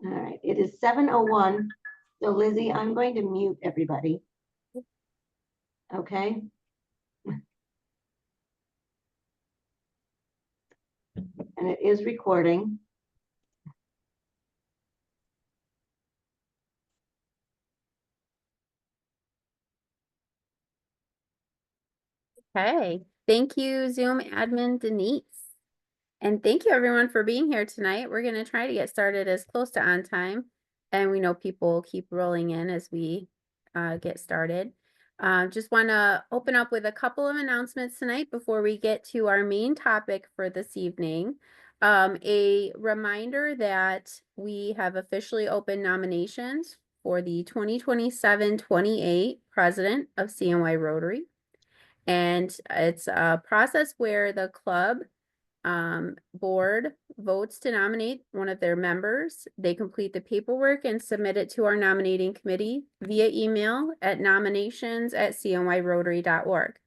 All right, it is 7:01. So Lizzie, I'm going to mute everybody. Okay. And it is recording. Okay, thank you, Zoom admin Denise. And thank you everyone for being here tonight. We're gonna try to get started as close to on time. And we know people keep rolling in as we get started. Just wanna open up with a couple of announcements tonight before we get to our main topic for this evening. A reminder that we have officially opened nominations for the 2027-28 President of CNY Rotary. And it's a process where the club board votes to nominate one of their members. They complete the paperwork and submit it to our nominating committee via email at nominations@cnyrotary.org.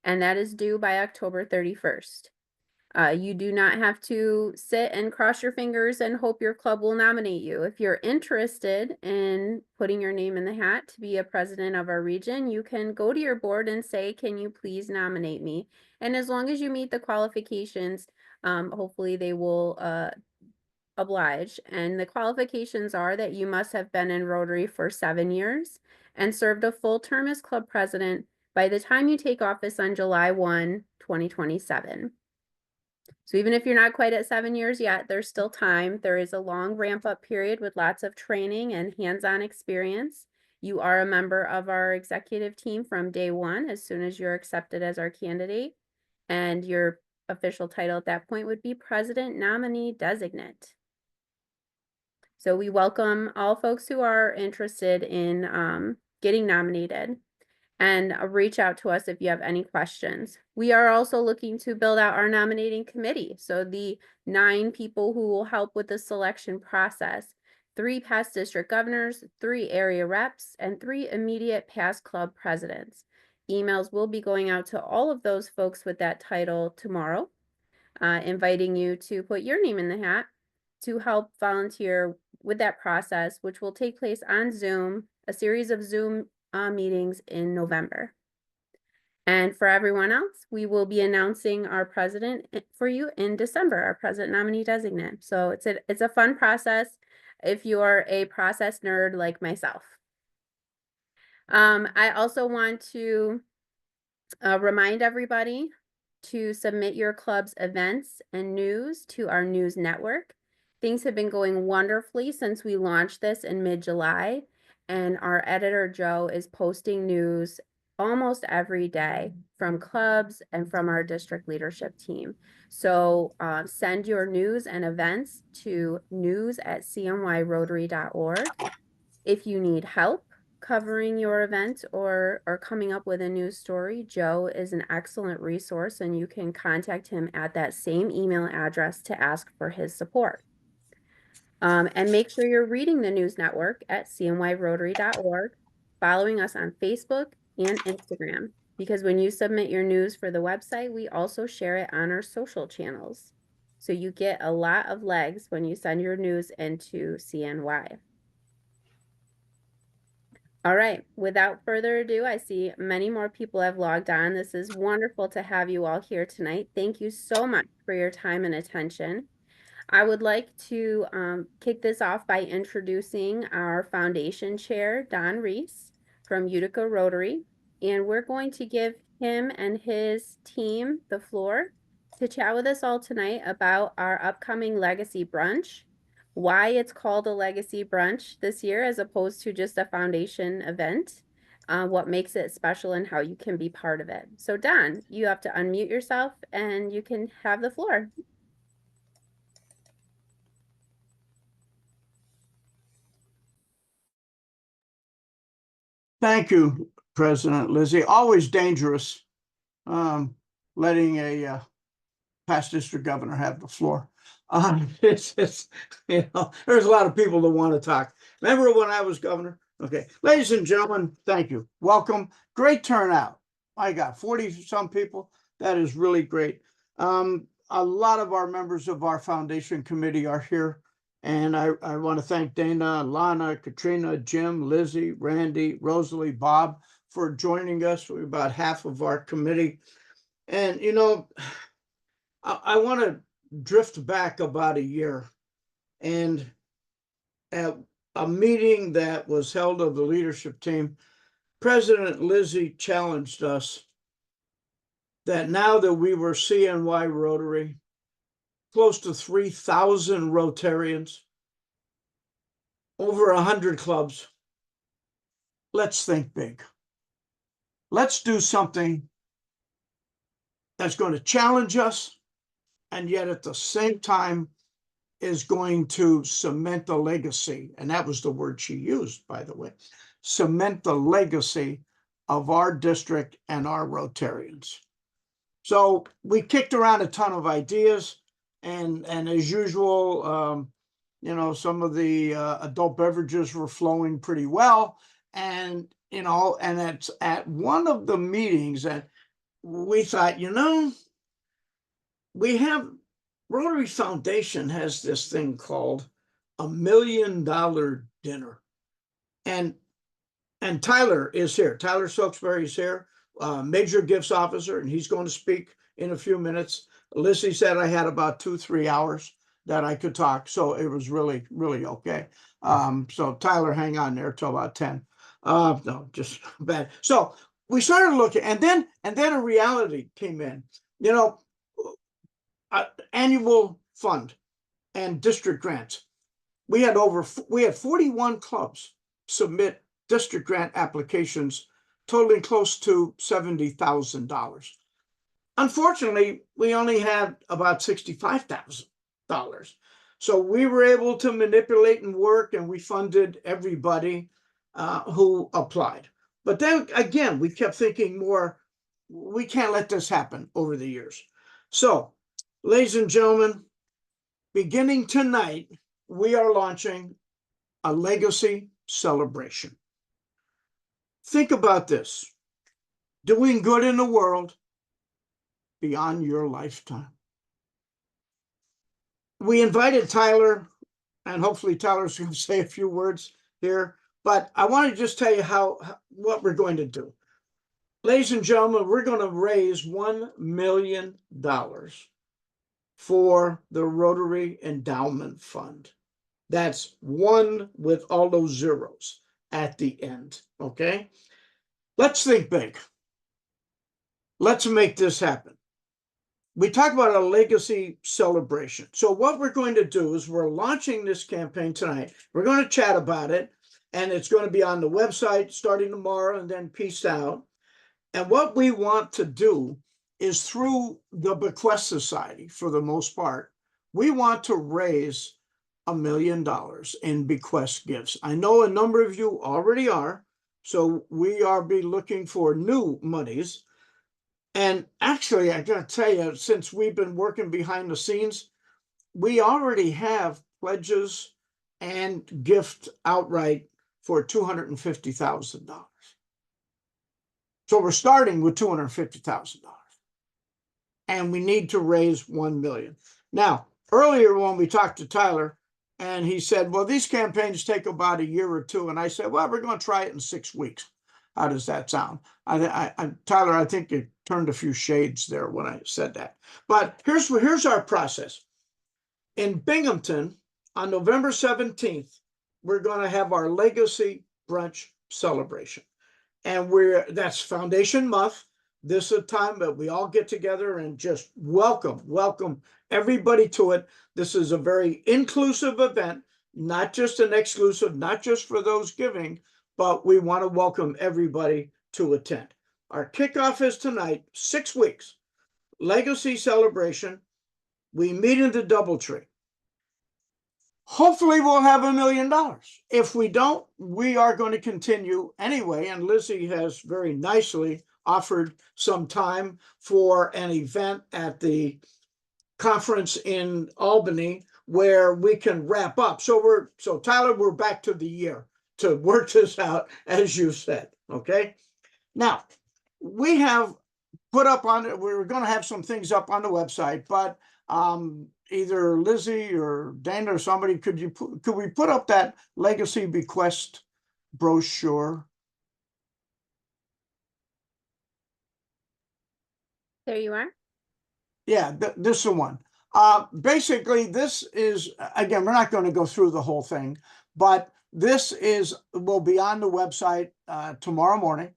And that is due by October 31st. You do not have to sit and cross your fingers and hope your club will nominate you. If you're interested in putting your name in the hat to be a president of our region, you can go to your board and say, can you please nominate me? And as long as you meet the qualifications, hopefully they will oblige. And the qualifications are that you must have been in Rotary for 7 years and served a full term as club president by the time you take office on July 1, 2027. So even if you're not quite at 7 years yet, there's still time. There is a long ramp up period with lots of training and hands-on experience. You are a member of our executive team from day one as soon as you're accepted as our candidate. And your official title at that point would be President Nominee Designate. So we welcome all folks who are interested in getting nominated. And reach out to us if you have any questions. We are also looking to build out our nominating committee. So the 9 people who will help with the selection process, 3 past district governors, 3 area reps, and 3 immediate past club presidents. Emails will be going out to all of those folks with that title tomorrow, inviting you to put your name in the hat to help volunteer with that process, which will take place on Zoom, a series of Zoom meetings in November. And for everyone else, we will be announcing our president for you in December, our president nominee designate. So it's a fun process if you're a process nerd like myself. I also want to remind everybody to submit your club's events and news to our news network. Things have been going wonderfully since we launched this in mid-July. And our editor, Joe, is posting news almost every day from clubs and from our district leadership team. So send your news and events to news@cnyrotary.org. If you need help covering your event or coming up with a news story, Joe is an excellent resource and you can contact him at that same email address to ask for his support. And make sure you're reading the news network at cnyrotary.org, following us on Facebook and Instagram, because when you submit your news for the website, we also share it on our social channels. So you get a lot of legs when you send your news into CNY. All right, without further ado, I see many more people have logged on. This is wonderful to have you all here tonight. Thank you so much for your time and attention. I would like to kick this off by introducing our foundation chair, Don Reese from Utica Rotary. And we're going to give him and his team the floor to chat with us all tonight about our upcoming Legacy Brunch, why it's called a Legacy Brunch this year as opposed to just a foundation event, what makes it special and how you can be part of it. So Don, you have to unmute yourself and you can have the floor. Thank you, President Lizzie. Always dangerous letting a past district governor have the floor. It's just, there's a lot of people that want to talk. Remember when I was governor? Okay, ladies and gentlemen, thank you. Welcome. Great turnout. I got 40 some people. That is really great. A lot of our members of our foundation committee are here, And I want to thank Dana, Lana, Katrina, Jim, Lizzie, Randy, Rosalie, Bob for joining us. We're about half of our committee. And, you know, I want to drift back about a year. And at a meeting that was held of the leadership team, President Lizzie challenged us that now that we were CNY Rotary, close to 3,000 Rotarians, over 100 clubs, let's think big. Let's do something that's going to challenge us, and yet at the same time is going to cement the legacy. And that was the word she used, by the way. Cement the legacy of our district and our Rotarians. So we kicked around a ton of ideas, and as usual, you know, some of the adult beverages were flowing pretty well. And, you know, and it's at one of the meetings that we thought, you know, we have Rotary Foundation has this thing called $1 million dinner. And Tyler is here. Tyler Stokesbury is here, major gifts officer, and he's going to speak in a few minutes. Lizzie said I had about 2-3 hours that I could talk, so it was really, really okay. So Tyler, hang on there till about 10. No, just bad. So we started looking, and then a reality came in. You know, annual fund and district grants. We had 41 clubs submit district grant applications totaling close to $70,000. Unfortunately, we only had about $65,000. So we were able to manipulate and work, and we funded everybody who applied. But then again, we kept thinking more, we can't let this happen over the years. So, ladies and gentlemen, beginning tonight, we are launching a legacy celebration. Think about this: doing good in the world beyond your lifetime. We invited Tyler, and hopefully Tyler's going to say a few words here, but I want to just tell you what we're going to do. Ladies and gentlemen, we're going to raise $1 million for the Rotary Endowment Fund. That's one with all those zeros at the end, okay? Let's think big. Let's make this happen. We talk about a legacy celebration. So what we're going to do is we're launching this campaign tonight. We're going to chat about it, and it's going to be on the website starting tomorrow and then peace out. And what we want to do is, through the Bequest Society, for the most part, we want to raise $1 million in bequest gifts. I know a number of you already are, so we are looking for new monies. And actually, I gotta tell you, since we've been working behind the scenes, we already have pledges and gift outright for $250,000. So we're starting with $250,000, and we need to raise $1 million. Now, earlier when we talked to Tyler, and he said, well, these campaigns take about a year or two. And I said, well, we're going to try it in 6 weeks. How does that sound? Tyler, I think you turned a few shades there when I said that. But here's our process. In Binghamton, on November 17th, we're going to have our Legacy Brunch celebration. And that's Foundation Month. This is a time that we all get together and just welcome everybody to it. This is a very inclusive event, not just an exclusive, not just for those giving, but we want to welcome everybody to attend. Our kickoff is tonight, 6 weeks, legacy celebration. We meet in the DoubleTree. Hopefully we'll have $1 million. If we don't, we are going to continue anyway. And Lizzie has very nicely offered some time for an event at the conference in Albany where we can wrap up. So Tyler, we're back to the year to work this out, as you said, okay? Now, we have put up on it, we're going to have some things up on the website, but Either Lizzie or Dana or somebody, could we put up that legacy bequest brochure? There you are. Yeah, this is the one. Basically, this is, again, we're not going to go through the whole thing, but this will be on the website tomorrow morning.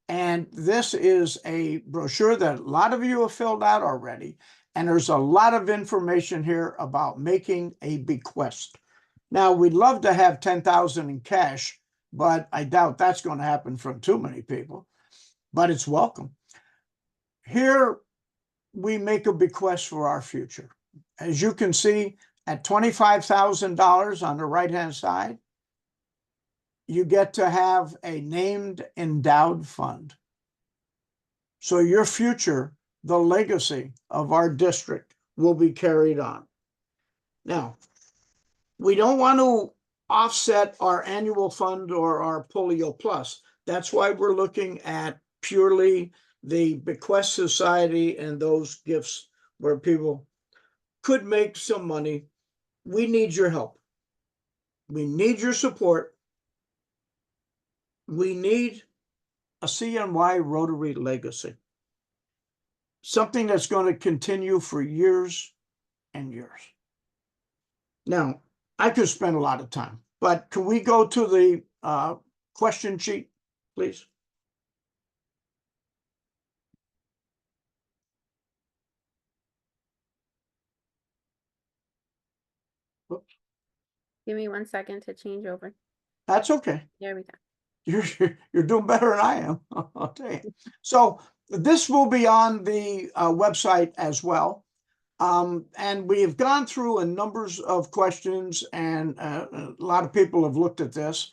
And this is a brochure that a lot of you have filled out already. And there's a lot of information here about making a bequest. Now, we'd love to have 10,000 in cash, but I doubt that's going to happen from too many people, but it's welcome. Here, we make a bequest for our future. As you can see, at $25,000 on the right-hand side, you get to have a named endowed fund. So your future, the legacy of our district, will be carried on. Now, we don't want to offset our annual fund or our Polio Plus. That's why we're looking at purely the bequest society and those gifts where people could make some money. We need your help. We need your support. We need a CNY Rotary legacy. Something that's going to continue for years and years. Now, I could spend a lot of time, but can we go to the question sheet, please? Oops. Give me 1 second to change over. That's okay. There we go. You're doing better than I am, I'll tell you. So this will be on the website as well. And we have gone through a numbers of questions, and a lot of people have looked at this.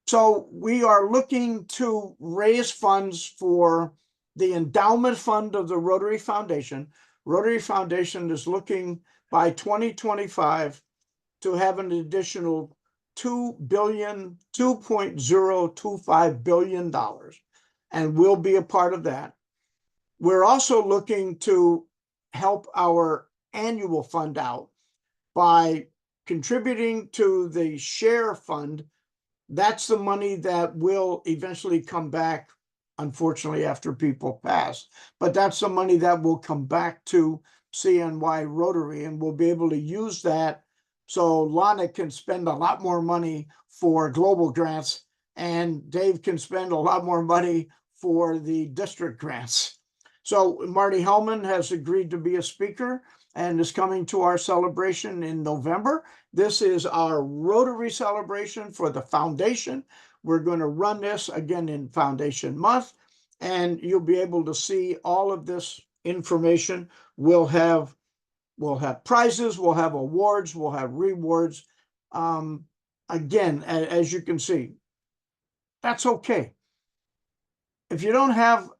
So we are looking to raise funds for the endowment fund of the Rotary Foundation. Rotary Foundation is looking by 2025 to have an additional $2.025 billion, and we'll be a part of that. We're also looking to help our annual fund out by contributing to the share fund. That's the money that will eventually come back, unfortunately, after people pass. But that's the money that will come back to CNY Rotary, and we'll be able to use that so Lana can spend a lot more money for global grants, and Dave can spend a lot more money for the district grants. So Marty Hellman has agreed to be a speaker and is coming to our celebration in November. This is our Rotary celebration for the foundation. We're going to run this again in Foundation Month, and you'll be able to see all of this information. We'll have prizes, we'll have awards, we'll have rewards. Again, as you can see, that's okay. If you don't have,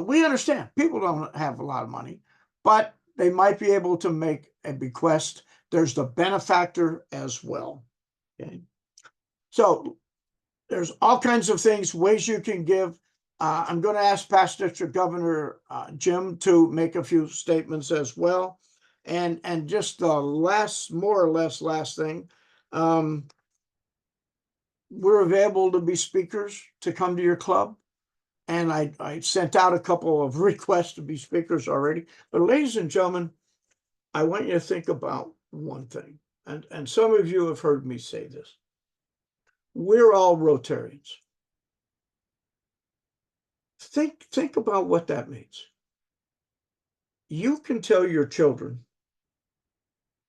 we understand people don't have a lot of money, but they might be able to make a bequest. There's the benefactor as well. Okay. So there's all kinds of things, ways you can give. I'm going to ask Past District Governor Jim to make a few statements as well. And just the more or less last thing, we're available to be speakers to come to your club. And I sent out a couple of requests to be speakers already. But ladies and gentlemen, I want you to think about one thing. And some of you have heard me say this. We're all Rotarians. Think about what that means. You can tell your children,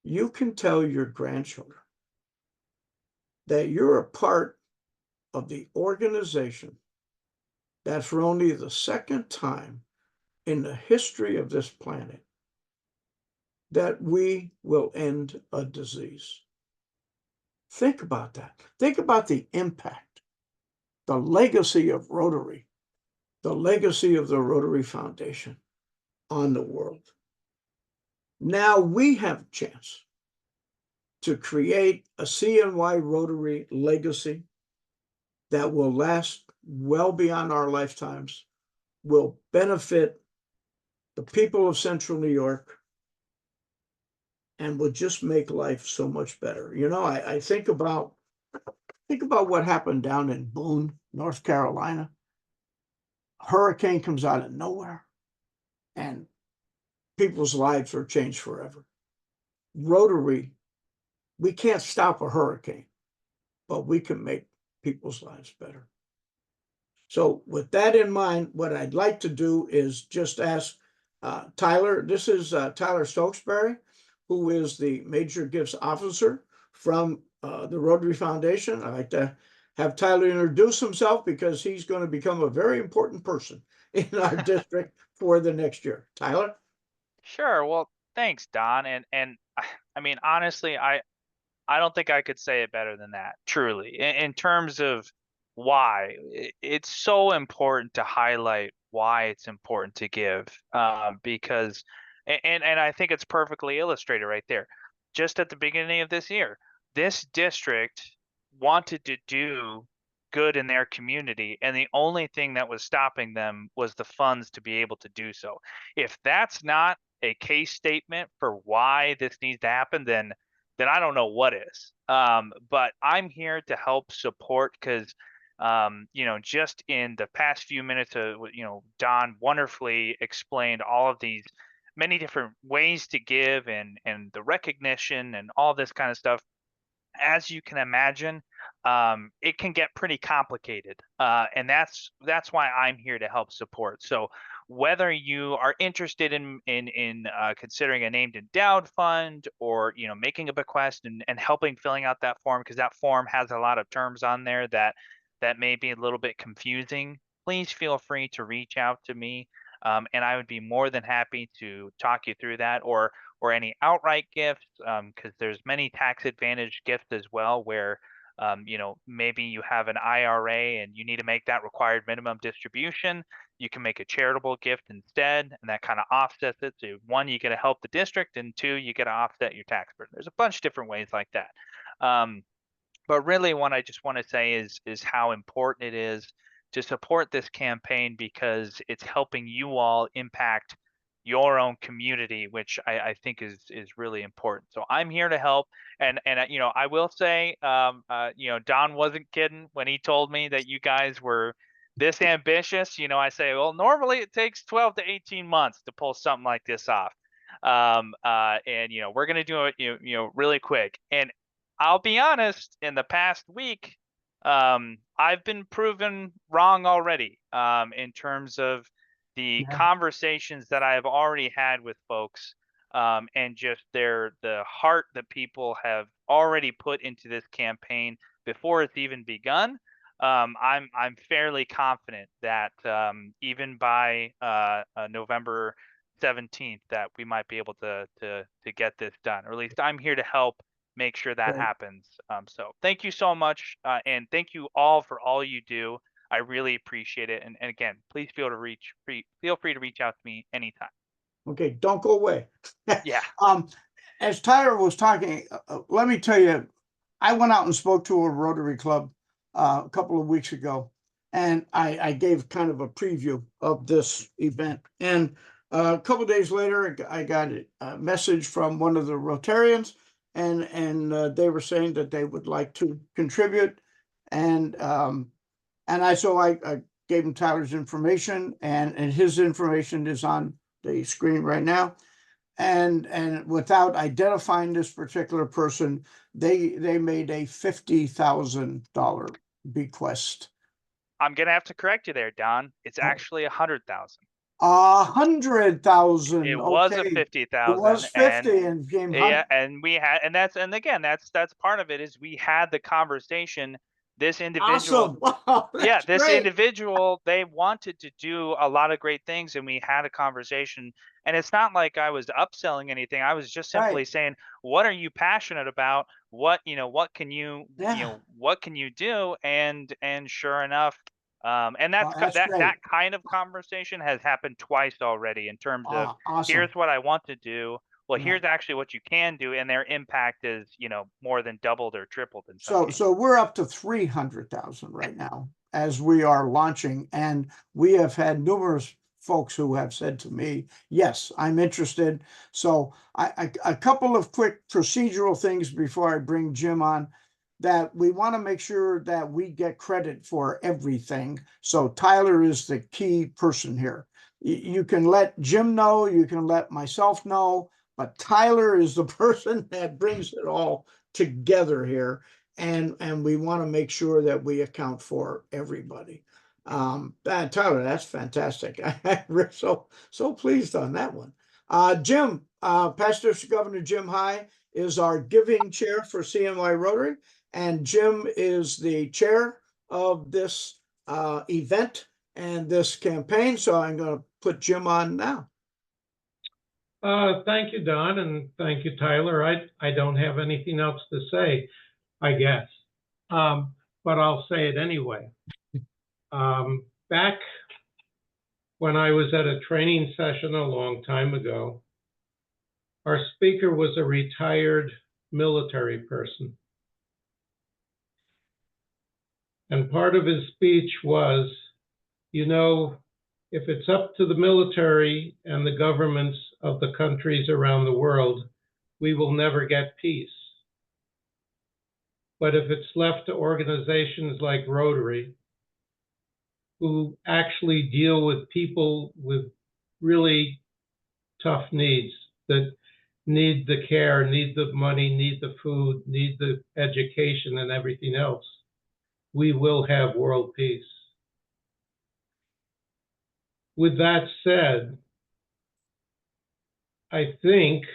you can tell your grandchildren that you're a part of the organization that for only the second time in the history of this planet that we will end a disease. Think about that. Think about the impact, the legacy of Rotary, the legacy of the Rotary Foundation on the world. Now we have a chance to create a CNY Rotary legacy that will last well beyond our lifetimes, will benefit the people of Central New York, and would just make life so much better. You know, I think about what happened down in Boone, North Carolina. A hurricane comes out of nowhere and people's lives are changed forever. Rotary, we can't stop a hurricane, but we can make people's lives better. So with that in mind, what I'd like to do is just ask Tyler. This is Tyler Stokesbury, who is the Major Gifts Officer from the Rotary Foundation. I'd like to have Tyler introduce himself because he's going to become a very important person in our district for the next year. Tyler? Sure. Well, thanks, Don. And I mean, honestly, I don't think I could say it better than that, truly. In terms of why, it's so important to highlight why it's important to give, because, and I think it's perfectly illustrated right there. Just at the beginning of this year, this district wanted to do good in their community, and the only thing that was stopping them was the funds to be able to do so. If that's not a case statement for why this needs to happen, then I don't know what is. But I'm here to help support because, just in the past few minutes, Don wonderfully explained all of these many different ways to give and the recognition and all this kind of stuff. As you can imagine, it can get pretty complicated, and that's why I'm here to help support. So whether you are interested in considering a named endowed fund, or making a bequest and helping filling out that form, because that form has a lot of terms on there that may be a little bit confusing, please feel free to reach out to me, and I would be more than happy to talk you through that, or any outright gifts, because there's many tax advantage gifts as well, where maybe you have an IRA and you need to make that required minimum distribution. You can make a charitable gift instead, and that kind of offsets it. So one, you get to help the district, and two, you get to offset your tax burden. There's a bunch of different ways like that. But really, what I just want to say is how important it is to support this campaign, because it's helping you all impact your own community, which I think is really important. So I'm here to help, and I will say, Don wasn't kidding when he told me that you guys were this ambitious. I say, well, normally it takes 12 to 18 months to pull something like this off, and we're gonna do it really quick. And I'll be honest, in the past week, I've been proven wrong already, in terms of the conversations that I've already had with folks, and just the heart that people have already put into this campaign before it's even begun. I'm fairly confident that, even by November 17th, that we might be able to get this done, or at least I'm here to help make sure that happens. So thank you so much, and thank you all for all you do. I really appreciate it. And again, please feel free to reach out to me anytime. Okay, don't go away. Yeah. As Tyler was talking, let me tell you, I went out and spoke to a Rotary Club a couple of weeks ago, and I gave kind of a preview of this event. And a couple of days later, I got a message from one of the Rotarians, and they were saying that they would like to contribute. And I gave him Tyler's information, and his information is on the screen right now. And without identifying this particular person, they made a $50,000 bequest. I'm gonna have to correct you there, Don. It's actually 100,000. 100,000. It was a Okay. 50,000. It was 50 and came 100. Yeah, and we had, and again, that's part of it, is we had the conversation. This individual, Awesome. Wow, yeah, that's this great. individual, they wanted to do a lot of great things, and we had a conversation. And it's not like I was upselling anything. I was just simply Right. saying, what are you passionate about? What can you, Yeah. what can you do? And sure enough, and that's That's that great. kind of conversation has happened twice already, in terms of, Awesome. here's what I want to do. Well, Yeah. here's actually what you can do, and their impact is, more than doubled or tripled in some So cases. we're up to 300,000 right now as we are launching, and we have had numerous folks who have said to me, yes, I'm interested. So a couple of quick procedural things before I bring Jim on, that we want to make sure that we get credit for everything. So Tyler is the key person here. You can let Jim know, you can let myself know, but Tyler is the person that brings it all together here. And we want to make sure that we account for everybody. Tyler, that's fantastic. I'm so pleased on that one. Jim, Past District Governor Jim High is our giving chair for CNY Rotary, and Jim is the chair of this event and this campaign. So I'm going to put Jim on now. Thank you, Don, and thank you, Tyler. I don't have anything else to say, I guess, but I'll say it anyway. Back when I was at a training session a long time ago, our speaker was a retired military person. And part of his speech was, you know, if it's up to the military and the governments of the countries around the world, we will never get peace. But if it's left to organizations like Rotary, who actually deal with people with really tough needs, that need the care, need the money, need the food, need the education and everything else, we will have world peace. With that said, I think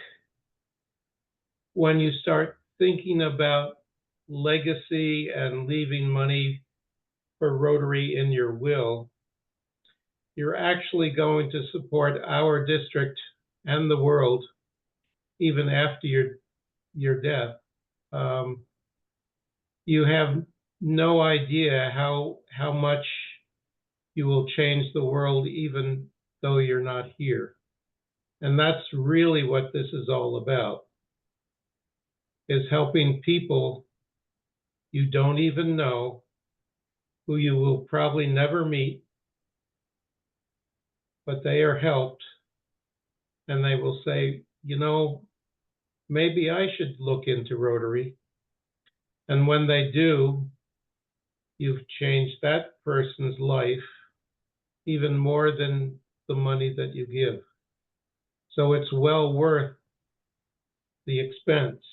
when you start thinking about legacy and leaving money for Rotary in your will, you're actually going to support our district and the world even after your death. You have no idea how much you will change the world even though you're not here. And that's really what this is all about, is helping people you don't even know, who you will probably never meet, but they are helped, and they will say, you know, maybe I should look into Rotary. And when they do, you've changed that person's life even more than the money that you give. So it's well worth the expense.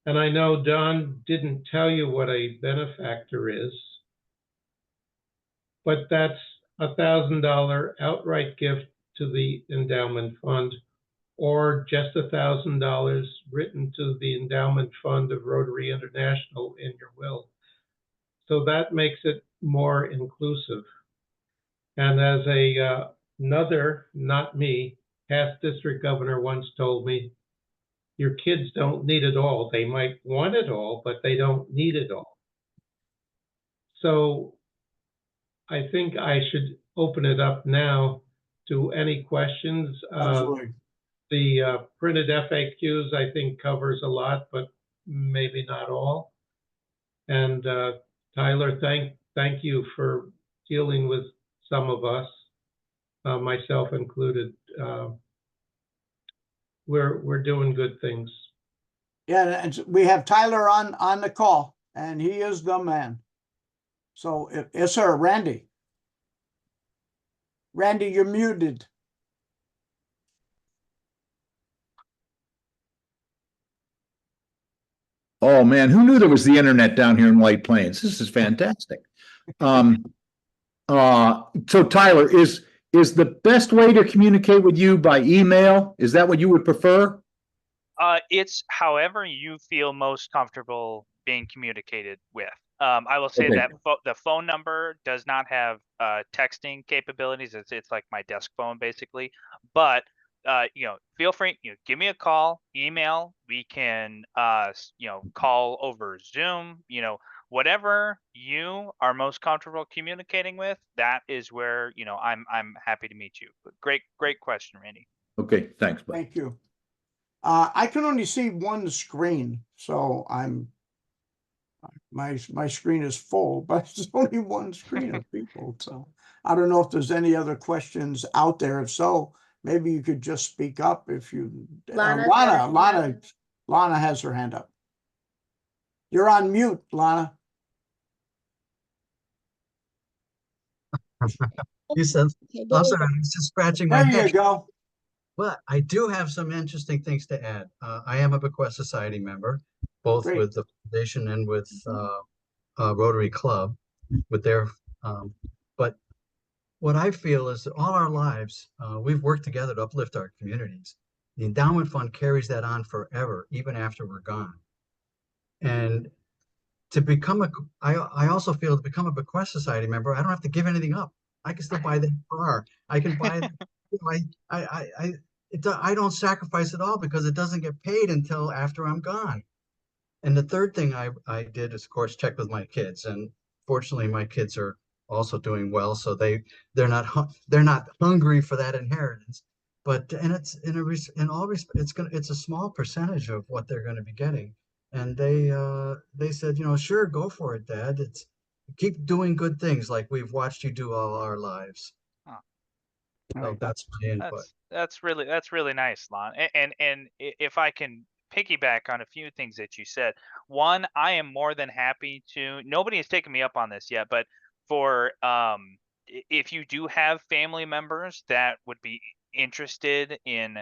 And I know Don didn't tell you what a benefactor is, but that's $1,000 outright gift to the endowment fund, or just $1,000 written to the endowment fund of Rotary International in your will. So that makes it more inclusive. And as another, not me, past district governor once told me, your kids don't need it all. They might want it all, but they don't need it all. So I think I should open it up now to any questions. The printed FAQs, I think, covers a lot, but maybe not all. And Tyler, thank you for dealing with some of us, myself included. We're doing good things. Yeah, and we have Tyler on the call, and he is the man. So, yes, sir, Randy. Randy, you're muted. Oh man, who knew there was the internet down here in White Plains? This is fantastic. So Tyler, is the best way to communicate with you by email? Is that what you would prefer? It's however you feel most comfortable being communicated with. I will say that the phone number does not have texting capabilities. It's like my desk phone basically, but you know, feel free, you know, give me a call, email, we can you know, call over Zoom, you know, whatever you are most comfortable communicating with, that is where, you know, I'm happy to meet you. But great question, Randy. Okay, thanks, bud. Thank you. I can only see one screen, so I'm my screen is full, but it's only one screen of people, so. I don't know if there's any other questions out there. If so, maybe you could just speak up if you, Lana's got her hand up. Lana has her hand up. You're on mute, Lana. You said, Okay, there I'm you sorry, go. I was just scratching my There you head. go. But I do have some interesting things to add. I am a Bequest Society member, both Great. with the foundation and with Rotary Club, with their. But what I feel is that all our lives, we've worked together to uplift our communities. The endowment fund carries that on forever, even after we're gone. And to become I also feel to become a Bequest Society member, I don't have to give anything up. I can still buy that car. I can buy, you know, I don't sacrifice it all because it doesn't get paid until after I'm gone. And the third thing I did is, of course, check with my kids. And fortunately, my kids are also doing well, so they're not hungry for that inheritance. But and it's in all respect, it's a small percentage of what they're going to be getting. And they said, you know, sure, go for it, Dad. It's keep doing good things like we've watched you do all our lives. Huh. So Right. that's my input. That's really nice, Lon. If I can piggyback on a few things that you said. One, I am more than happy to. Nobody has taken me up on this yet, but for if you do have family members that would be interested in,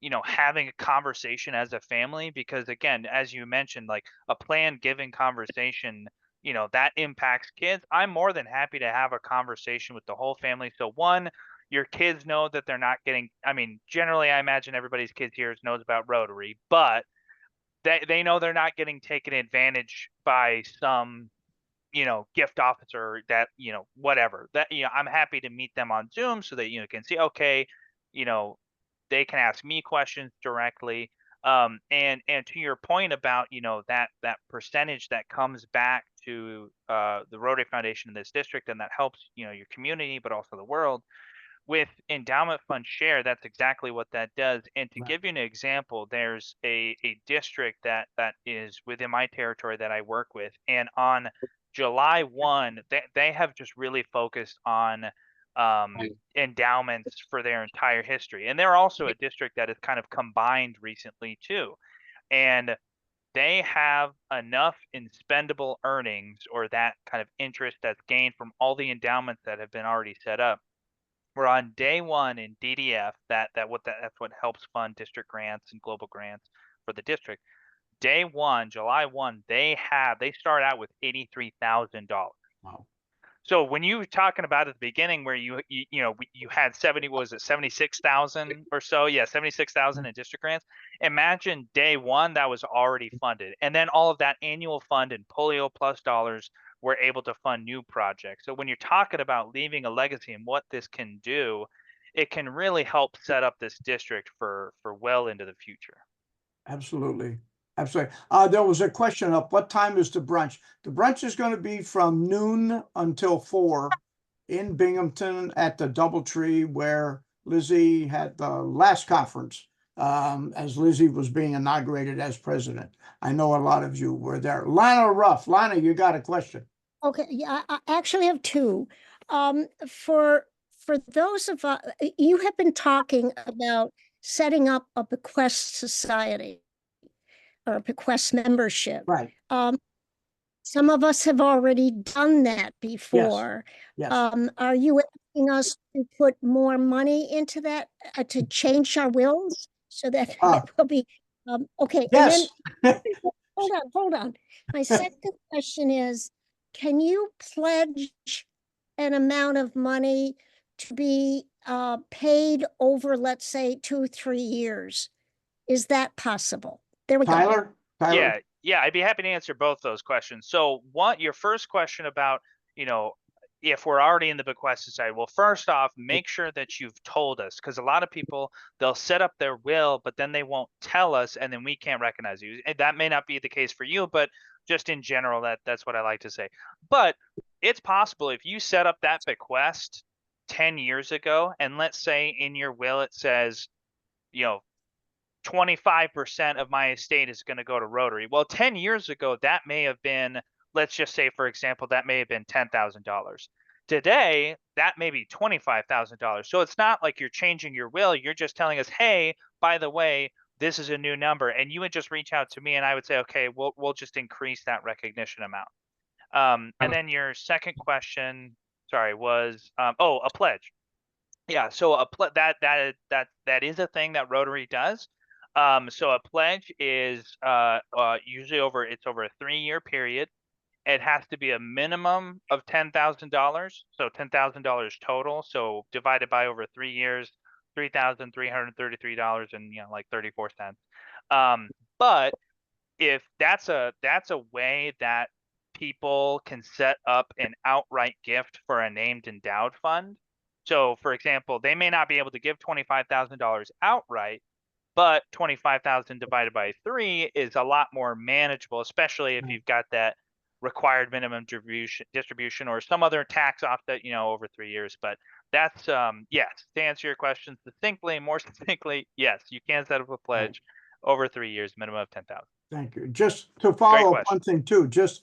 you know, having a conversation as a family, because again, as you mentioned, like a planned giving conversation, you know, that impacts kids. I'm more than happy to have a conversation with the whole family. So one, your kids know that they're not getting, I mean, generally I imagine everybody's kids here knows about Rotary, but they know they're not getting taken advantage by some, you know, gift officer that, you know, whatever that, you know, I'm happy to meet them on Zoom so that, you know, can see, okay, you know, they can ask me questions directly. And to your point about, you know, that percentage that comes back to the Rotary Foundation in this district, and that helps, you know, your community, but also the world. With endowment fund share, that's exactly what that does. And to Right. give you an example, there's a district that is within my territory that I work with, and on July 1, they have just really focused on endowments for their entire history. And they're also a district that has kind of combined recently too. And they have enough expendable earnings, or that kind of interest that's gained from all the endowments that have been already set up. We're on day one in DDF. That's what helps fund district grants and global grants for the district. Day one, July 1, they start out with $83,000. Wow. So when you were talking about at the beginning where you had 70, what was it, 76,000 or so? Yeah, 76,000 in district grants. Imagine day one that was already funded. And then all of that annual fund and polio plus dollars were able to fund new projects. So when you're talking about leaving a legacy and what this can do, it can really help set up this district for well into the future. Absolutely. Absolutely. There was a question up. What time is the brunch? The brunch is going to be from noon until 4 in Binghamton at the Doubletree where Lizzie had the last conference, as Lizzie was being inaugurated as president. I know a lot of you were there. Lana Ruff. Lana, you got a question. Okay, yeah, I actually have two. For those of us, you have been talking about setting up a bequest society or a bequest membership. Right. Some of us have already done that before. Yes. Are you asking us to put more money into that, to change our wills so that it will be, okay? Yes. And then, hold on. My second question is, can you pledge an amount of money to be paid over, let's say, 2-3 years? Is that possible? There we go. Tyler? Yeah, I'd be happy to answer both those questions. So your first question about, you know, if we're already in the bequest society, well, first off, make sure that you've told us, because a lot of people, they'll set up their will, but then they won't tell us, and then we can't recognize you. And that may not be the case for you, but just in general, that's what I like to say. But it's possible if you set up that bequest 10 years ago, and let's say in your will it says, you know, 25% of my estate is going to go to Rotary. Well, 10 years ago, that may have been let's just say, for example, that may have been $10,000. Today, that may be $25,000. So it's not like you're changing your will. You're just telling us, hey, by the way, this is a new number. And you would just reach out to me and I would say, okay, we'll just increase that recognition amount. And then your second question, sorry, was, a pledge. Yeah, so that is a thing that Rotary does. So a pledge is usually over a 3-year period. It has to be a minimum of $10,000, so $10,000 total. So divided by over 3 years, $3,333 and like 34 cents. But if that's a way that people can set up an outright gift for a named endowed fund. So for example, they may not be able to give $25,000 outright, but 25,000 divided by 3 is a lot more manageable, especially if you've got that required minimum distribution or some other tax offset, over 3 years. But that's yes, to answer your question more succinctly, yes, you can set up a pledge over 3 years, minimum of 10,000. Thank you. Just to follow up question. one thing too, just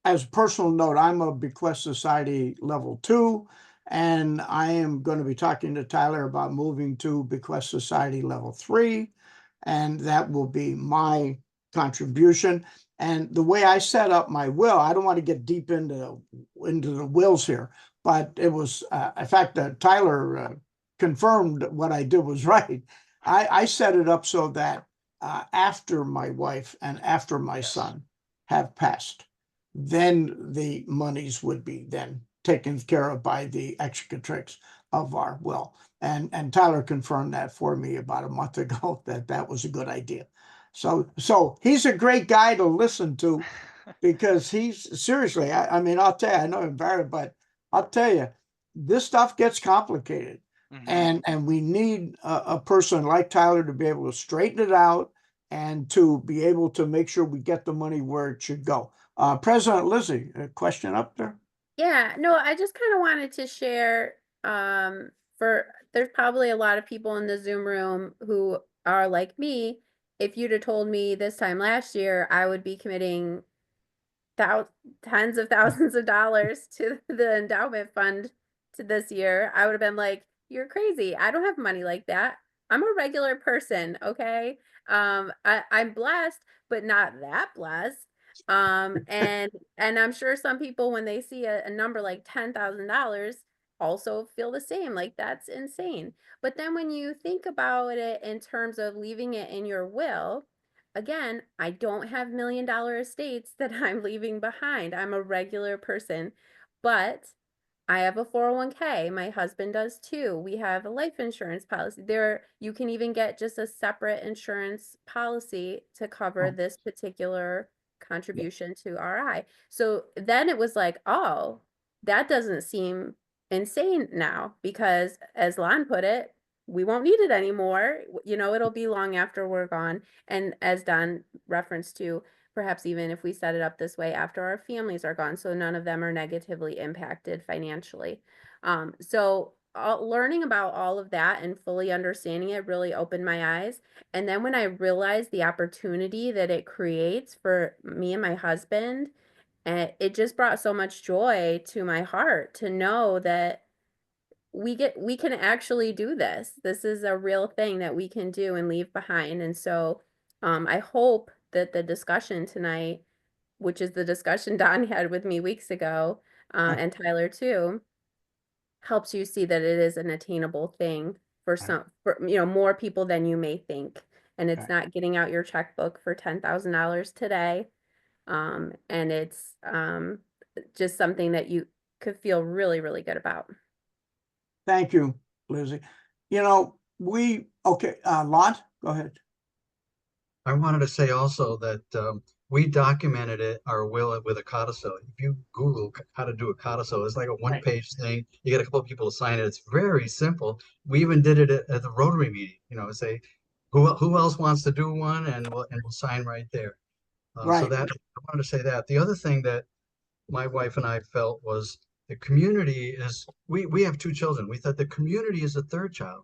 as a personal note, I'm a Bequest Society level 2, and I am going to be talking to Tyler about moving to Bequest Society level 3, and that will be my contribution. And the way I set up my will, I don't want to get deep into the wills here, but it was, in fact, Tyler confirmed what I did was right. I set it up so that after my wife and after my son have passed, then the monies would be then taken care of by the executrix of our will. And Tyler confirmed that for me about a month ago, that was a good idea. So he's a great guy to listen to, because he's seriously, I mean, I'll tell you, I know him very, but I'll tell you, this stuff gets complicated. Mhm. And we need a person like Tyler to be able to straighten it out and to be able to make sure we get the money where it should go. President Lizzie, a question up there? Yeah, no, I just kind of wanted to share, there's probably a lot of people in the Zoom room who are like me. If you'd have told me this time last year, I would be committing tens of thousands of dollars to the endowment fund to this year, I would have been like, you're crazy. I don't have money like that. I'm a regular person, okay? I'm blessed, but not that blessed. And I'm sure some people, when they see a number like $10,000, also feel the same, like that's insane. But then when you think about it in terms of leaving it in your will, again, I don't have $1 million estates that I'm leaving behind. I'm a regular person, but I have a 401k. My husband does too. We have a life insurance policy. You can even get just a separate insurance policy to cover this particular contribution to RI. So then it was like, oh, that doesn't seem insane now, because as Lon put it, we won't need it anymore. It'll be long after we're gone. And as Don referenced to, perhaps even if we set it up this way after our families are gone, so none of them are negatively impacted financially. So learning about all of that and fully understanding it really opened my eyes. And then when I realized the opportunity that it creates for me and my husband, it just brought so much joy to my heart to know that we can actually do this. This is a real thing that we can do and leave behind. And so I hope that the discussion tonight, which is the discussion Don had with me weeks ago, and Tyler too, helps you see that it is an attainable thing for more people than you may think. And it's not getting out your checkbook for $10,000 today. And it's just something that you could feel really, really good about. Thank you, Lizzie. Lon, go ahead. I wanted to say also that we documented our will with a codicil. If you Google how to do a codicil, it's like a one-page thing. You get a couple of people to sign it. It's very simple. We even did it at the Rotary meeting. Say who else wants to do one, and we'll sign right there. So that I wanted to say that. The other thing that my wife and I felt was the community is. We have 2 children. We thought the community is the 3rd child.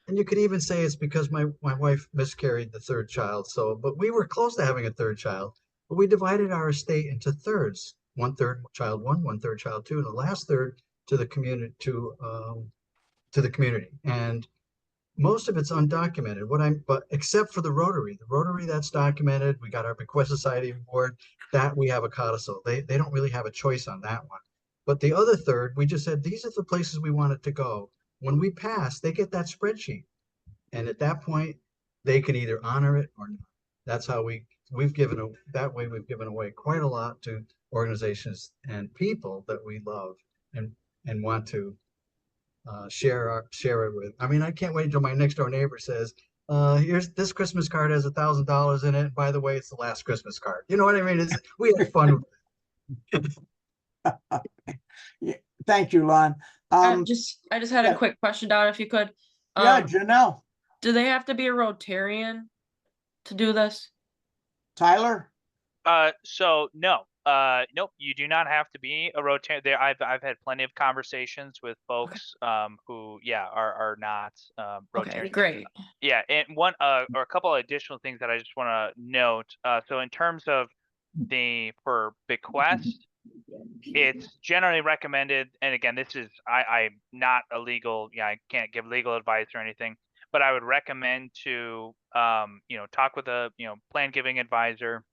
And you could even say it's because my wife miscarried the 3rd child. But we were close to having a 3rd child. But we divided our estate into thirds, 1/3 child one, 1/3 child two, and the last third to the community, to the community. And most of it's undocumented. But except for the Rotary that's documented. We got our bequest society board that we have a codicil. They don't really have a choice on that one. But the other third, we just said, these are the places we want it to go. When we pass, they get that spreadsheet. And at that point, they can either honor it or not. That's how we've given away quite a lot to organizations and people that we love and want to share it with. I mean, I can't wait until my next door neighbor says, here's this Christmas card has $1,000 in it. And by the way, it's the last Christmas card. You know what I mean? We had fun. Yeah, thank you, Lon. I just had yeah. a quick question, Don, if you could. Yeah, Janelle. Do they have to be a Rotarian to do this? Tyler? So no. Nope, you do not have to be a Rotarian. There, I've had plenty of conversations with folks who, yeah, are not Rotarian. Okay, great. Yeah, and one or a couple of additional things that I just want to note. So in terms of for bequest, it's generally recommended, and again, this is I'm not a legal, I can't give legal advice or anything, but I would recommend to talk with a plan giving advisor,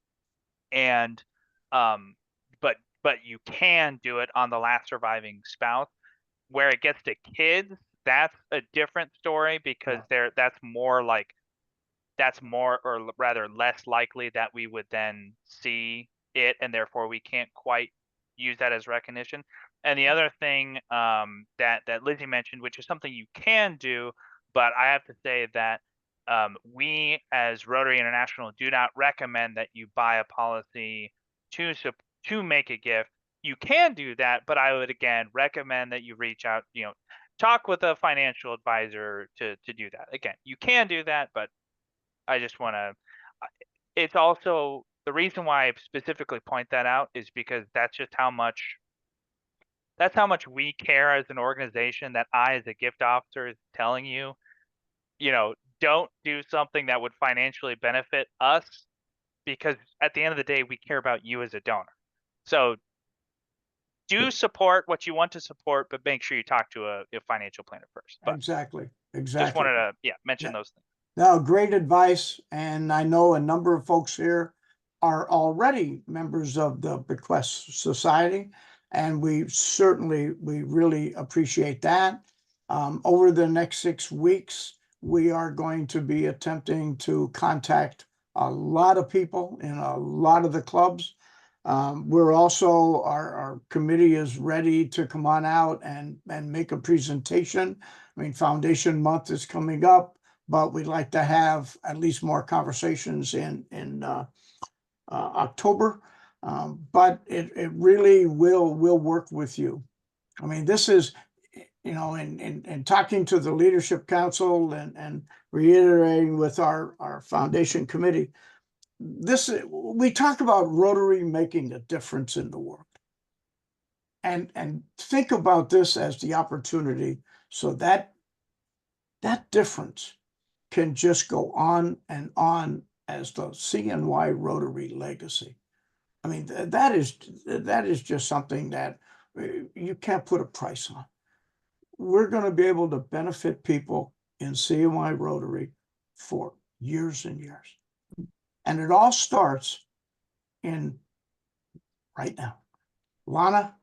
and but you can do it on the last surviving spouse. Where it gets to kids, that's a different story, because that's more or rather less likely that we would then see it, and therefore we can't quite use that as recognition. And the other thing that Lizzie mentioned, which is something you can do, but I have to say that we as Rotary International do not recommend that you buy a policy to make a gift. You can do that, but I would again recommend that you reach out, talk with a financial advisor to do that. Again, you can do that, but I just want to, it's also the reason why I specifically point that out is because that's how much we care as an organization, that I, as a gift officer, is telling you, don't do something that would financially benefit us, because at the end of the day, we care about you as a donor. So do support what you want to support, but make sure you talk to a financial planner first. But Exactly. just wanted to mention those things. No, great advice. And I know a number of folks here are already members of the Bequest Society, and we really appreciate that. Over the next 6 weeks, we are going to be attempting to contact a lot of people in a lot of the clubs. We're also, our committee is ready to come on out and make a presentation. I mean, Foundation Month is coming up, but we'd like to have at least more conversations in October. But it really will work with you. I mean, this is, in talking to the Leadership Council and reiterating with our Foundation Committee, we talk about Rotary making a difference in the world. And think about this as the opportunity so that difference can just go on and on as the CNY Rotary legacy. I mean, that is just something that you can't put a price on. We're going to be able to benefit people in CNY Rotary for years and years. And it all starts right now. Lana,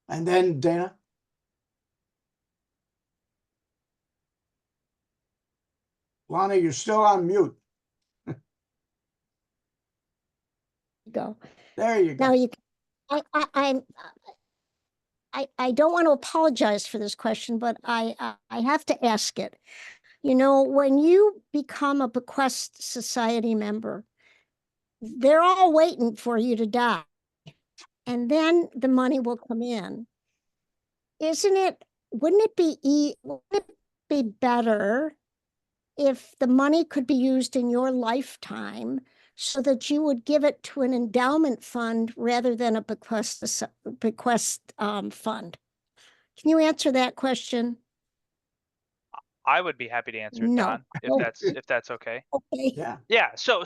and then Dana. Lana, you're still on mute. Go. There you go. Now I don't want to apologize for this question, but I have to ask it. When you become a Bequest Society member, they're all waiting for you to die, and then the money will come in. Wouldn't it be better if the money could be used in your lifetime so that you would give it to an endowment fund rather than a bequest fund? Can you answer that question? I would be happy to answer it, No. Don, if that's okay. Okay. Yeah. Yeah. So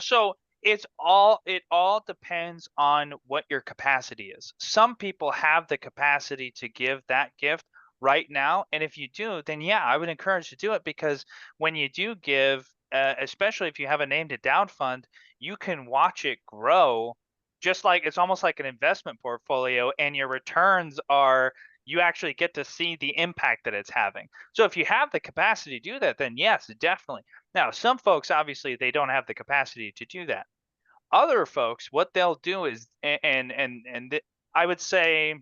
it all depends on what your capacity is. Some people have the capacity to give that gift right now, and if you do, then yeah, I would encourage you to do it, because when you do give, especially if you have a named endowed fund, you can watch it grow, just like it's almost like an investment portfolio, and your returns are, you actually get to see the impact that it's having. So if you have the capacity to do that, then yes, definitely. Now, some folks, obviously, they don't have the capacity to do that. Other folks, what they'll do is, I would say,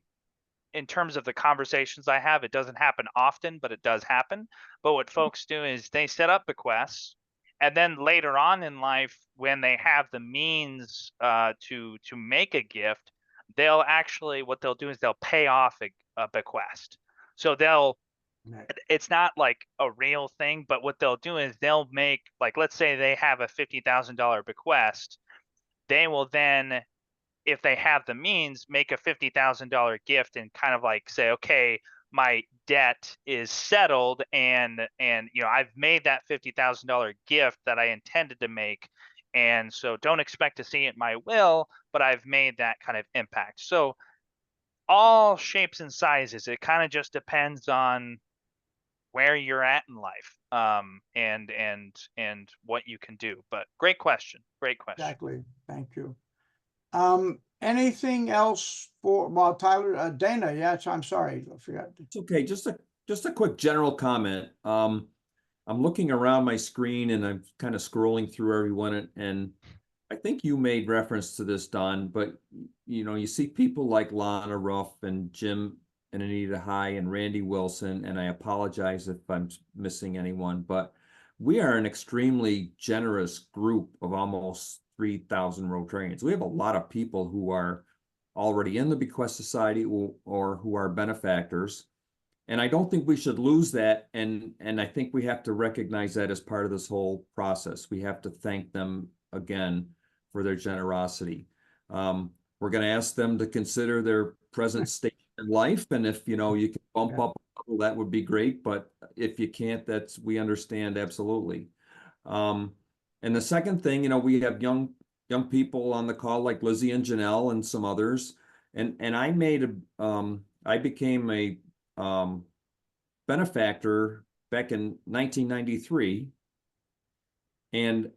in terms of the conversations I have, it doesn't happen often, but it does happen. But what folks do is they set up bequests, and then later on in life, when they have the means to make a gift, what they'll do is they'll pay off a bequest. So it's not like a real thing, but what they'll do is they'll make, like, let's say they have a $50,000 bequest, they will then, if they have the means, make a $50,000 gift and kind of like say, okay, my debt is settled, and I've made that $50,000 gift that I intended to make, and so don't expect to see it in my will, but I've made that kind of impact. So all shapes and sizes, it kind of just depends on where you're at in life, and what you can do. But great question. Exactly. Thank you. Anything else well, Tyler, Dana, yes, I'm sorry, I forgot. It's okay. Just a quick general comment. I'm looking around my screen and I'm kind of scrolling through everyone, and I think you made reference to this, Don, but you see people like Lana Ruff and Jim and Anita High and Randy Wilson, and I apologize if I'm missing anyone, but we are an extremely generous group of almost 3,000 Rotarians. We have a lot of people who are already in the Bequest Society or who are benefactors. And I don't think we should lose that. And I think we have to recognize that as part of this whole process. We have to thank them again for their generosity. We're going to ask them to consider their present state in life. And if, you can bump up a couple, that would be great. But if you can't, we understand absolutely. And the second thing, we have young people on the call like Lizzie and Janelle and some others. And I became a benefactor back in 1993. And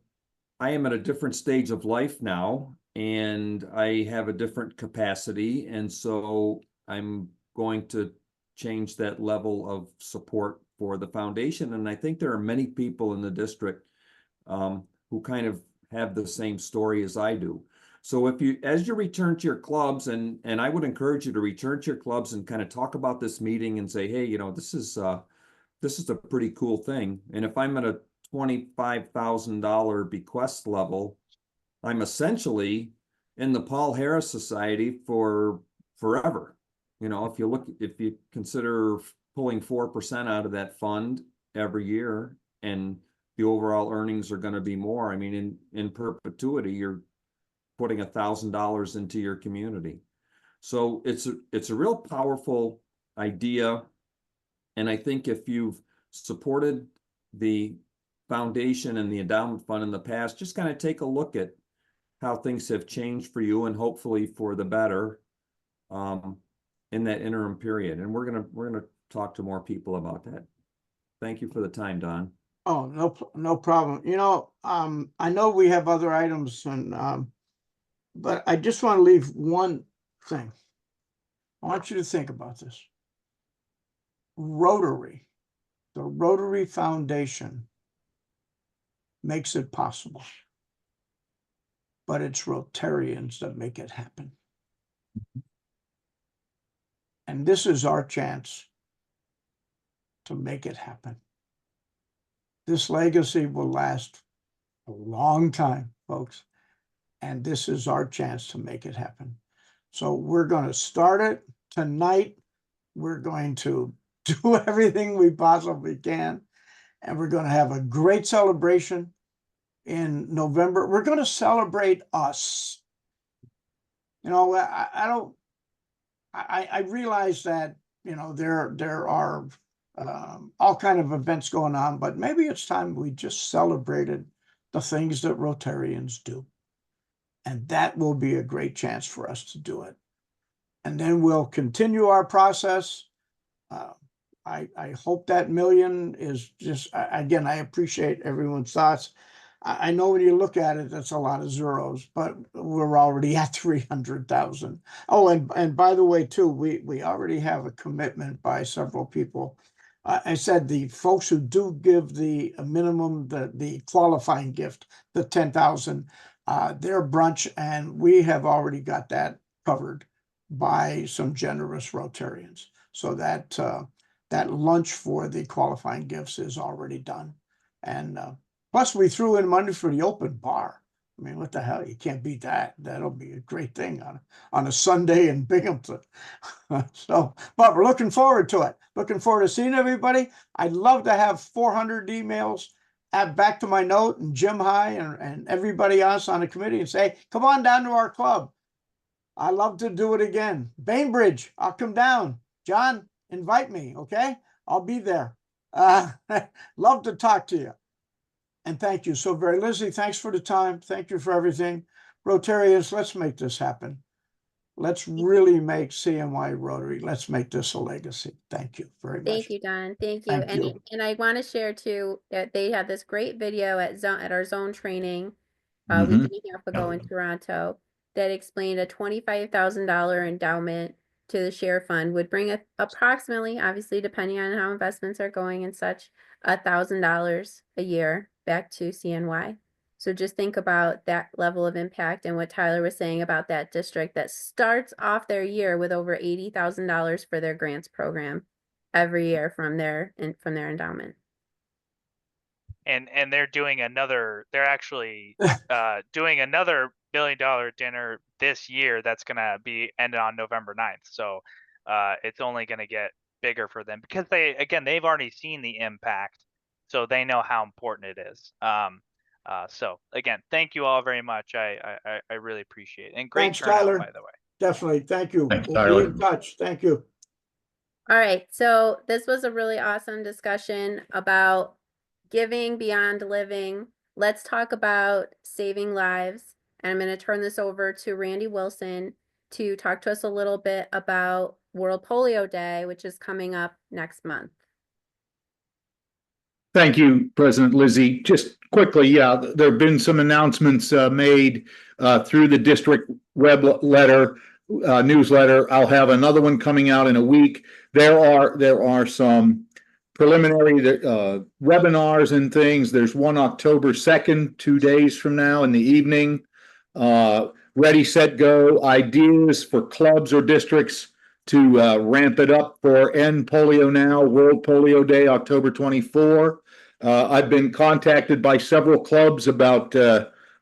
I am at a different stage of life now, and I have a different capacity. And so I'm going to change that level of support for the foundation. And I think there are many people in the district who kind of have the same story as I do. So as you return to your clubs, and I would encourage you to return to your clubs and kind of talk about this meeting and say, hey, this is a pretty cool thing. And if I'm at a $25,000 bequest level, I'm essentially in the Paul Harris Society for forever. If you consider pulling 4% out of that fund every year, and the overall earnings are going to be more, I mean, in perpetuity, you're putting $1,000 into your community. So it's a real powerful idea. And I think if you've supported the foundation and the endowment fund in the past, just kind of take a look at how things have changed for you, and hopefully for the better in that interim period. And we're gonna talk to more people about that. Thank you for the time, Don. Oh, no problem. I know we have other items, but I just want to leave one thing. I want you to think about this. Rotary, the Rotary Foundation makes it possible, but it's Rotarians that make it happen. And this is our chance to make it happen. This legacy will last a long time, folks. And this is our chance to make it happen. So we're going to start it tonight. We're going to do everything we possibly can. And we're going to have a great celebration in November. We're going to celebrate us. I realize that, there are all kind of events going on, but maybe it's time we just celebrated the things that Rotarians do. And that will be a great chance for us to do it. And then we'll continue our process. I hope that million is just, again, I appreciate everyone's thoughts. I know when you look at it, that's a lot of zeros, but we're already at 300,000. Oh, and by the way, too, we already have a commitment by several people. I said the folks who do give the minimum, the qualifying gift, the 10,000, their brunch, and we have already got that covered by some generous Rotarians. So that that lunch for the qualifying gifts is already done. And plus we threw in money for the open bar. I mean, what the hell? You can't beat that. That'll be a great thing on a Sunday in Binghamton. So, but we're looking forward to it. Looking forward to seeing everybody. I'd love to have 400 emails, add back to my note and Jim High and everybody else on the committee and say, come on down to our club. I love to do it again. Bainbridge, I'll come down. John, invite me, okay? I'll be there. Love to talk to you. And thank you so very, Lizzie, thanks for the time. Thank you for everything. Rotarians, let's make this happen. Let's really make CNY Rotary. Let's make this a legacy. Thank you very much. Thank you, Don. Thank you. Thank you. And I want to share too that they had this great video at our zone training a week and a half ago in Toronto that explained a $25,000 endowment to the share fund would bring approximately, obviously depending on how investments are going and such, $1,000 a year back to CNY. So just think about that level of impact and what Tyler was saying about that district that starts off their year with over $80,000 for their grants program every year from their endowment. And they're doing they're actually doing another $1 million dinner this year that's gonna be ended on November 9th. So it's only gonna get bigger for them because they've already seen the impact, so they know how important it is. So again, thank you all very much. I really appreciate it. And great Thanks, turnout, Tyler. by the way. Definitely. Thank you. Thanks, We'll be Tyler. in touch. Thank you. All right, so this was a really awesome discussion about giving beyond living. Let's talk about saving lives. And I'm going to turn this over to Randy Wilson to talk to us a little bit about World Polio Day, which is coming up next month. Thank you, President Lizzie. Just quickly, yeah, there have been some announcements made through the district newsletter. I'll have another one coming out in a week. There are some preliminary webinars and things. There's one October 2nd, 2 days from now in the evening. Ready, set, go, ideas for clubs or districts to ramp it up for End Polio Now, World Polio Day, October 24. I've been contacted by several clubs about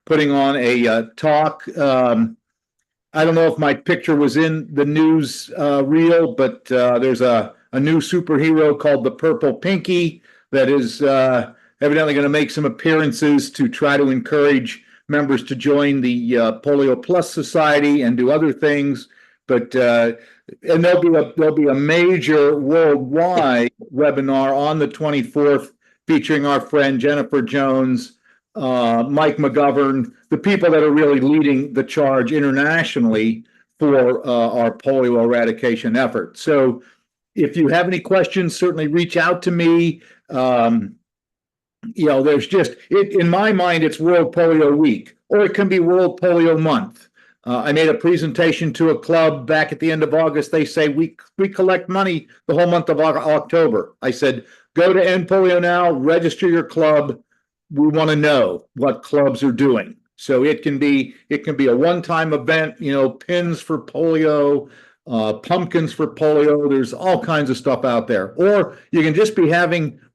putting on a talk. I don't know if my picture was in the news reel, but there's a new superhero called the Purple Pinky that is evidently going to make some appearances to try to encourage members to join the Polio Plus Society and do other things. But and there'll be a major worldwide webinar on the 24th featuring our friend Jennifer Jones, Mike McGovern, the people that are really leading the charge internationally for our polio eradication effort. So if you have any questions, certainly reach out to me. You know, there's just, in my mind, it's World Polio Week, or it can be World Polio Month. I made a presentation to a club back at the end of August. They say we collect money the whole month of October. I said, go to End Polio Now, register your club. We want to know what clubs are doing. So it can be a one-time event, you know, pins for polio, pumpkins for polio. There's all kinds of stuff out there. Or you can just be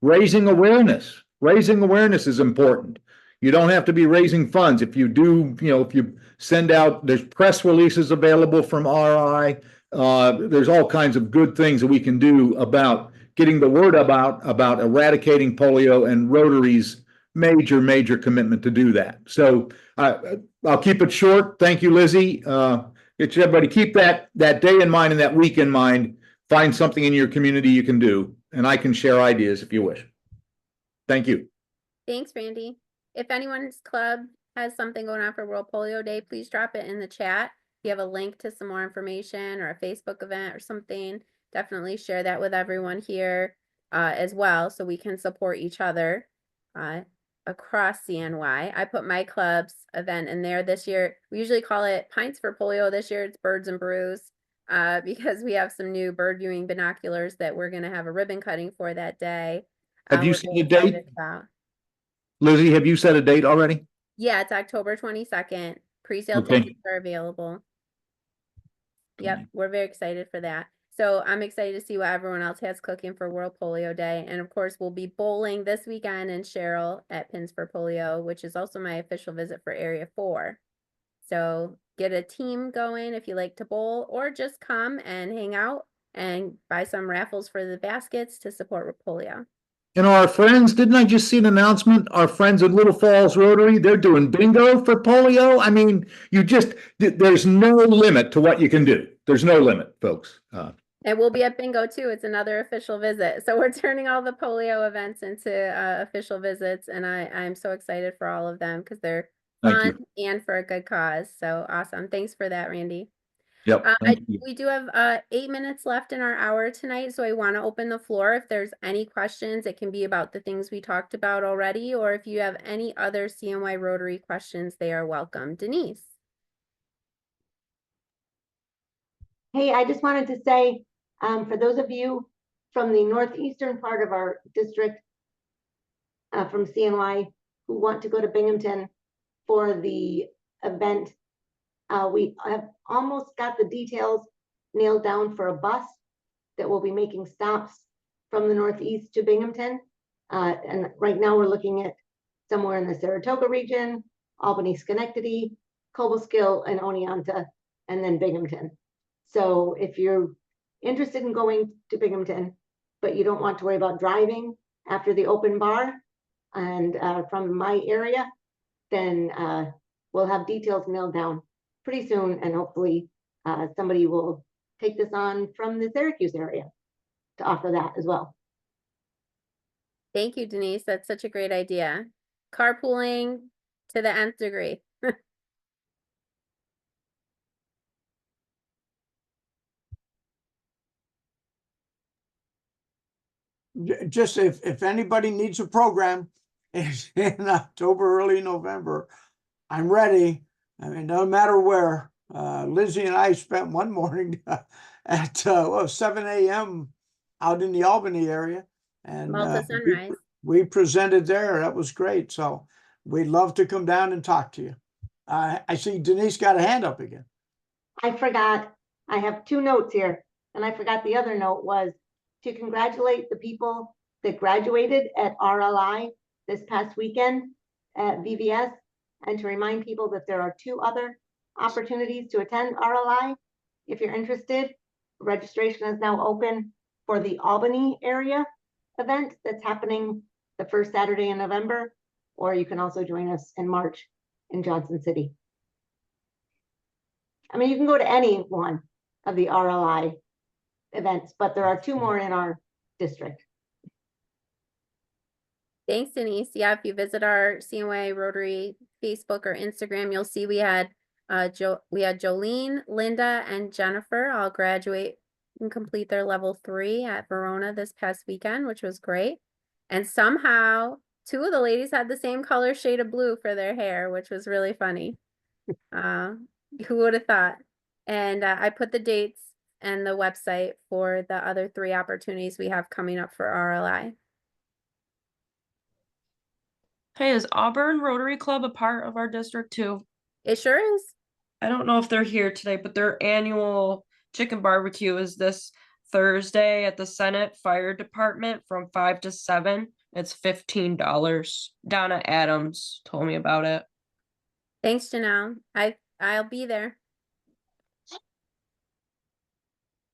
raising awareness. Raising awareness is important. You don't have to be raising funds. If you do, you know, if you send out, there's press releases available from RI. There's all kinds of good things that we can do about getting the word about eradicating polio, and Rotary's major commitment to do that. So I'll keep it short. Thank you, Lizzie. Everybody keep that day in mind and that week in mind. Find something in your community you can do, and I can share ideas if you wish. Thank you. Thanks, Randy. If anyone's club has something going on for World Polio Day, please drop it in the chat. If you have a link to some more information or a Facebook event or something, definitely share that with everyone here as well, so we can support each other across CNY. I put my club's event in there this year. We usually call it Pints for Polio. This year it's Birds and Brews because we have some new bird viewing binoculars that we're going to have a ribbon cutting for that day. Have you We're set very a date? excited about. Lizzie, have you set a date already? Yeah, it's October 22nd. Pre-sale Okay. tickets are available. Yep, we're very excited for that. So I'm excited to see what everyone else has cooking for World Polio Day. And of course, we'll be bowling this weekend in Sherrill at Pins for Polio, which is also my official visit for Area 4. So get a team going if you like to bowl, or just come and hang out and buy some raffles for the baskets to support polio. And our friends, didn't I just see an announcement? Our friends at Little Falls Rotary, they're doing bingo for polio. I mean, there's no limit to what you can do. There's no limit, folks. And we'll be at bingo too. It's another official visit. So we're turning all the polio events into official visits. And I'm so excited for all of them because they're Thank fun and for a good cause. So awesome. Thanks for that, Randy. Yep. Thank you. We do have 8 minutes left in our hour tonight. So I want to open the floor. If there's any questions, it can be about the things we talked about already, or if you have any other CNY Rotary questions, they are welcome. Denise. Hey, I just wanted to say, for those of you from the northeastern part of our district, from CNY, who want to go to Binghamton for the event, we have almost got the details nailed down for a bus that will be making stops from the northeast to Binghamton. And right now we're looking at somewhere in the Saratoga region, Albany, Schenectady, Cobleskill, and Oneonta, and then Binghamton. So if you're interested in going to Binghamton, but you don't want to worry about driving after the open bar and from my area, then we'll have details nailed down pretty soon, and hopefully somebody will take this on from the Syracuse area to offer that as well. Thank you, Denise. That's such a great idea. Carpooling to the nth degree. Just if anybody needs a program in October, early November, I'm ready. I mean, no matter where. Lizzie and I spent one morning at 7 a.m. out in the Albany area, and Malta Sunrise. we presented there. That was great. So we'd love to come down and talk to you. I see Denise got a hand up again. I forgot. I have 2 notes here, and I forgot the other note was to congratulate the people that graduated at RLI this past weekend at VVS, and to remind people that there are 2 other opportunities to attend RLI. If you're interested, registration is now open for the Albany area event that's happening the first Saturday in November, or you can also join us in March in Johnson City. I mean, you can go to any one of the RLI events, but there are 2 more in our district. Thanks, Denise. Yeah, if you visit our CNY Rotary Facebook or Instagram, you'll see we had Jolene, Linda, and Jennifer all graduate and complete their level 3 at Verona this past weekend, which was great. And somehow 2 of the ladies had the same color shade of blue for their hair, which was really funny. Who would have thought? And I put the dates and the website for the other 3 opportunities we have coming up for RLI. Hey, is Auburn Rotary Club a part of our district too? It sure is. I don't know if they're here today, but their annual chicken barbecue is this Thursday at the Senate Fire Department from 5 to 7. It's $15. Donna Adams told me about it. Thanks, Janelle. I'll be there.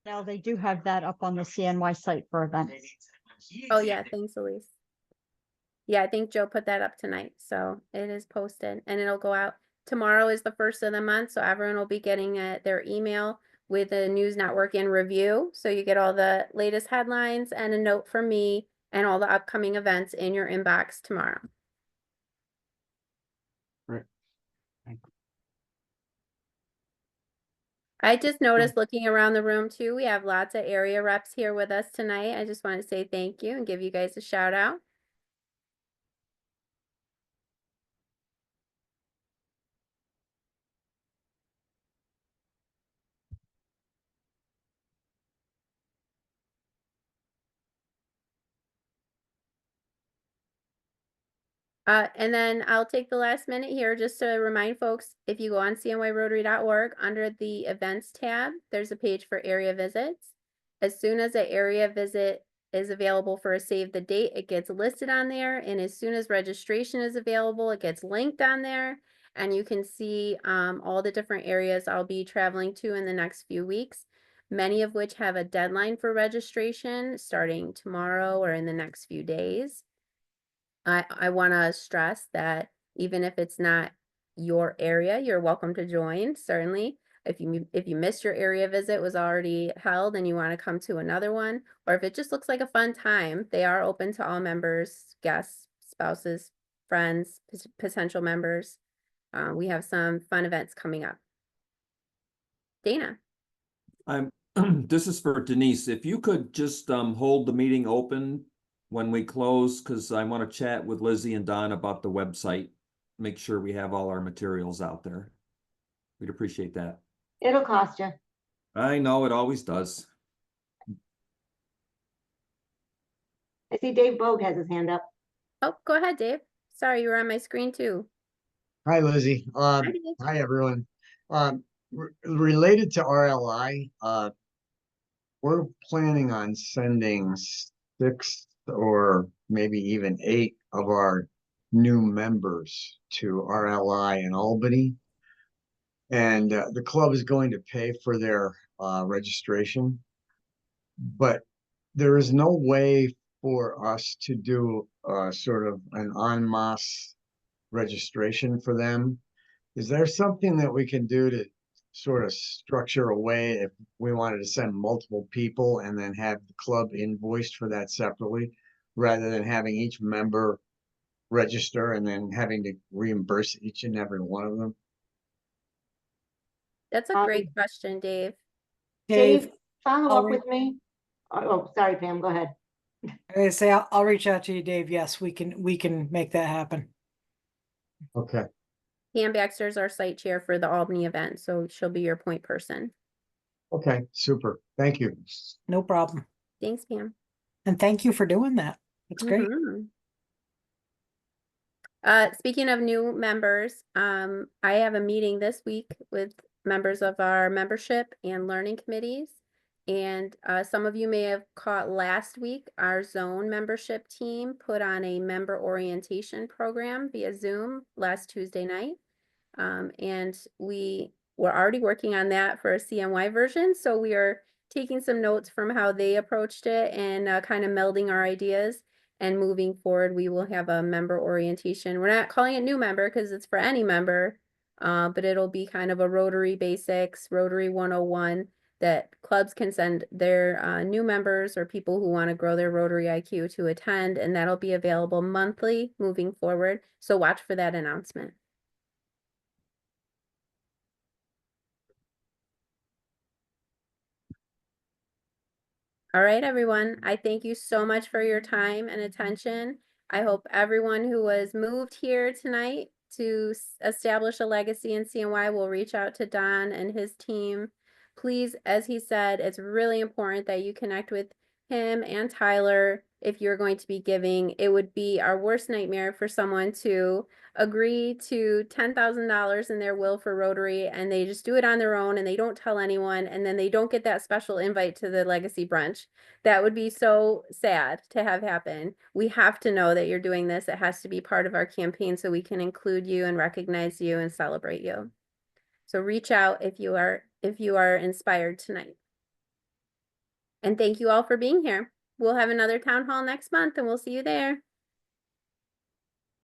Now they do have that up on the CNY site for events. Oh yeah, thanks, Elise. Yeah, I think Joe put that up tonight, so it is posted and it'll go out. Tomorrow is the first of the month, so everyone will be getting their email with a news network in review. So you get all the latest headlines and a note from me and all the upcoming events in your inbox tomorrow. Right. I just noticed looking around the room too, we have lots of area reps here with us tonight. I just want to say thank you and give you guys a shout out. And then I'll take the last minute here just to remind folks, if you go on cnyrotary.org, under the events tab, there's a page for area visits. As soon as an area visit is available for a save the date, it gets listed on there. And as soon as registration is available, it gets linked on there. And you can see all the different areas I'll be traveling to in the next few weeks, many of which have a deadline for registration starting tomorrow or in the next few days. I want to stress that even if it's not your area, you're welcome to join, certainly. If you missed your area visit was already held and you want to come to another one, or if it just looks like a fun time, they are open to all members, guests, spouses, friends, potential members. We have some fun events coming up. Dana. This is for Denise. If you could just hold the meeting open when we close, because I want to chat with Lizzie and Don about the website. Make sure we have all our materials out there. We'd appreciate that. It'll cost you. I know it always does. I see Dave Bogue has his hand up. Oh, go ahead, Dave. Sorry, you were on my screen too. Hi, Lizzie. Dave. Hi, everyone. Related to RLI, we're planning on sending 6 or maybe even 8 of our new members to RLI in Albany. And the club is going to pay for their registration. But there is no way for us to do sort of an en masse registration for them. Is there something that we can do to sort of structure a way if we wanted to send multiple people and then have the club invoiced for that separately, rather than having each member register and then having to reimburse each and every one of them? That's a great question, Dave. Dave, follow I'll up with me. Oh, sorry, Pam, go ahead. I say I'll reach out to you, Dave. Yes, we can make that happen. Okay. Pam Baxter is our site chair for the Albany event, so she'll be your point person. Okay, super. Thank you. No problem. Thanks, Pam. And thank you for doing that. It's great. Mhm. Speaking of new members, I have a meeting this week with members of our membership and learning committees. And some of you may have caught last week, our zone membership team put on a member orientation program via Zoom last Tuesday night. And we were already working on that for a CNY version. So we are taking some notes from how they approached it and kind of melding our ideas. And moving forward, we will have a member orientation. We're not calling it new member because it's for any member, but it'll be kind of a Rotary Basics, Rotary 101 that clubs can send their new members or people who want to grow their Rotary IQ to attend. And that'll be available monthly moving forward. So watch for that announcement. All right, everyone. I thank you so much for your time and attention. I hope everyone who was moved here tonight to establish a legacy in CNY will reach out to Don and his team. Please, as he said, it's really important that you connect with him and Tyler if you're going to be giving. It would be our worst nightmare for someone to agree to $10,000 in their will for Rotary and they just do it on their own and they don't tell anyone and then they don't get that special invite to the legacy brunch. That would be so sad to have happen. We have to know that you're doing this. It has to be part of our campaign so we can include you and recognize you and celebrate you. So reach out if you are inspired tonight. And thank you all for being here. We'll have another town hall next month and we'll see you there.